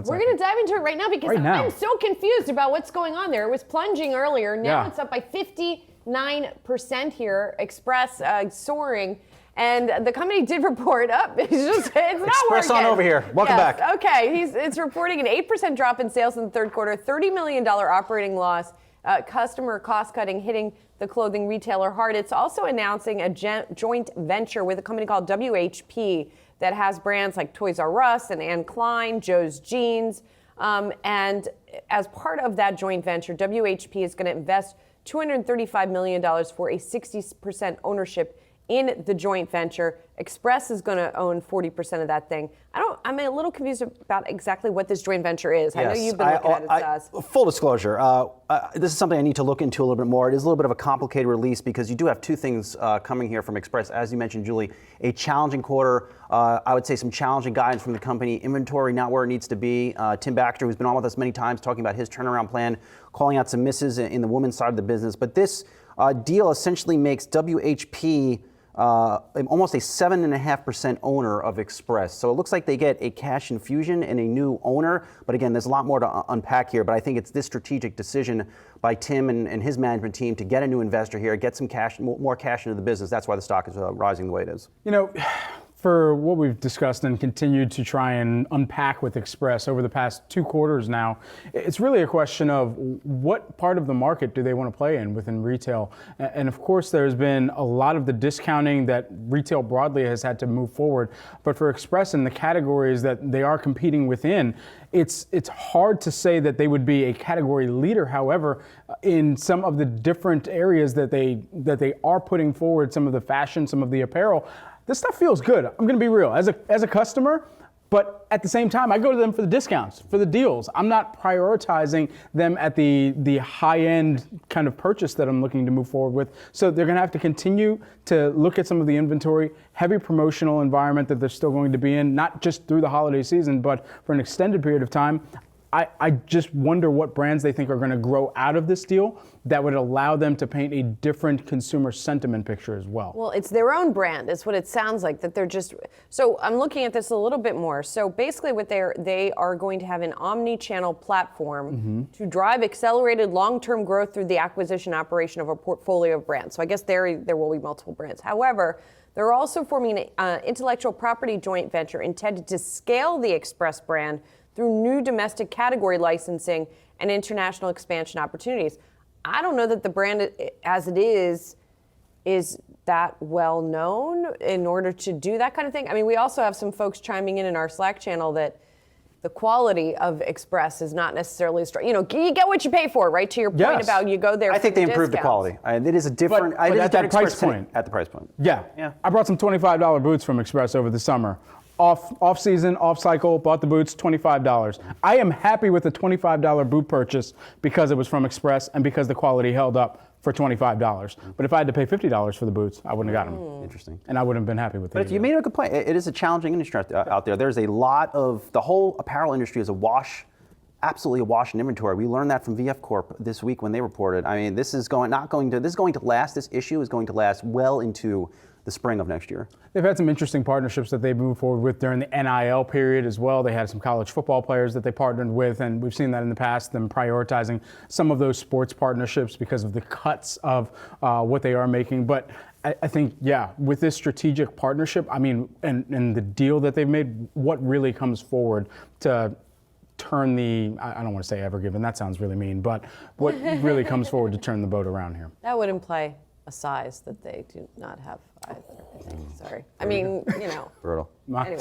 We're going to dive into it right now because I'm so confused about what's going on there. It was plunging earlier. Now it's up by 59% here. Express soaring. And the company did report up. It's not Express working. on over here. Welcome back. Okay. It's reporting an 8% drop in sales in the third quarter, $30 million operating loss, customer cost cutting hitting the clothing retailer hard. It's also announcing a joint venture with a company called WHP that has brands like Toys R Us and Anne Klein, Joe's Jeans. And as part of that joint venture, WHP is going to invest $235 million for a 60% ownership in the joint venture. Express is going to own 40% of that thing. I'm a little confused about exactly what this joint venture is. Yes, I know you've been looking at it, Soz. Full disclosure, this is something I need to look into a little bit more. It is a little bit of a complicated release because you do have two things coming here from Express. As you mentioned, Julie, a challenging quarter. I would say some challenging guidance from the company. Inventory not where it needs to be. Tim Baxter, who's been on with us many times, talking about his turnaround plan, calling out some misses in the women's side of the business. But this deal essentially makes WHP almost a 7.5% owner of Express. So it looks like they get a cash infusion and a new owner. But again, there's a lot more to unpack here. But I think it's this strategic decision by Tim and his management team to get a new investor here, get some cash, more cash into the business. That's why the stock is rising the way it is. You know, for what we've discussed and continued to try and unpack with Express over the past 2 quarters now, it's really a question of what part of the market do they want to play in within retail. And of course, there's been a lot of the discounting that retail broadly has had to move forward. But for Express and the categories that they are competing within, it's hard to say that they would be a category leader. However, in some of the different areas that they are putting forward, some of the fashion, some of the apparel, this stuff feels good. I'm going to be real. As a customer, but at the same time, I go to them for the discounts, for the deals. I'm not prioritizing them at the high-end kind of purchase that I'm looking to move forward with. So they're going to have to continue to look at some of the inventory, heavy promotional environment that they're still going to be in, not just through the holiday season, but for an extended period of time. I just wonder what brands they think are going to grow out of this deal that would allow them to paint a different consumer sentiment picture as well. Well, it's their own brand, is what it sounds like, that they're just, so I'm looking at this a little bit more. So basically what they are going to have an omni-channel platform to drive accelerated long-term growth through the acquisition operation of a portfolio of brands. So I guess there will be multiple brands. However, they're also forming an intellectual property joint venture intended to scale the Express brand through new domestic category licensing and international expansion opportunities. I don't know that the brand as it is that well known in order to do that kind of thing. I mean, we also have some folks chiming in our Slack channel that the quality of Express is not necessarily strong. You know, you get what you pay for, right? To your point about you go there. I think they improved the quality. It is a different, but at that price point. At the price point. Yeah. I brought some $25 boots from Express over the summer. Off season, off cycle, bought the boots, $25. I am happy with the $25 boot purchase because it was from Express and because the quality held up for $25. But if I had to pay $50 for the boots, I wouldn't have gotten them. Interesting. And I wouldn't have been happy with it. But you made a good point. It is a challenging industry out there. There's a lot of, the whole apparel industry is awash, absolutely awash in inventory. We learned that from VF Corp this week when they reported. I mean, this is going to last, this issue is going to last well into the spring of next year. They've had some interesting partnerships that they've moved forward with during the NIL period as well. They had some college football players that they partnered with, and we've seen that in the past, them prioritizing some of those sports partnerships because of the cuts of what they are making. But I think, with this strategic partnership, I mean, and the deal that they've made, what really comes forward to turn I don't want to say Ever Given, that sounds really mean, but what really comes forward to turn the boat around here? That would imply a size that they do not have either, I think. Sorry. I mean, Brutal. Anyway.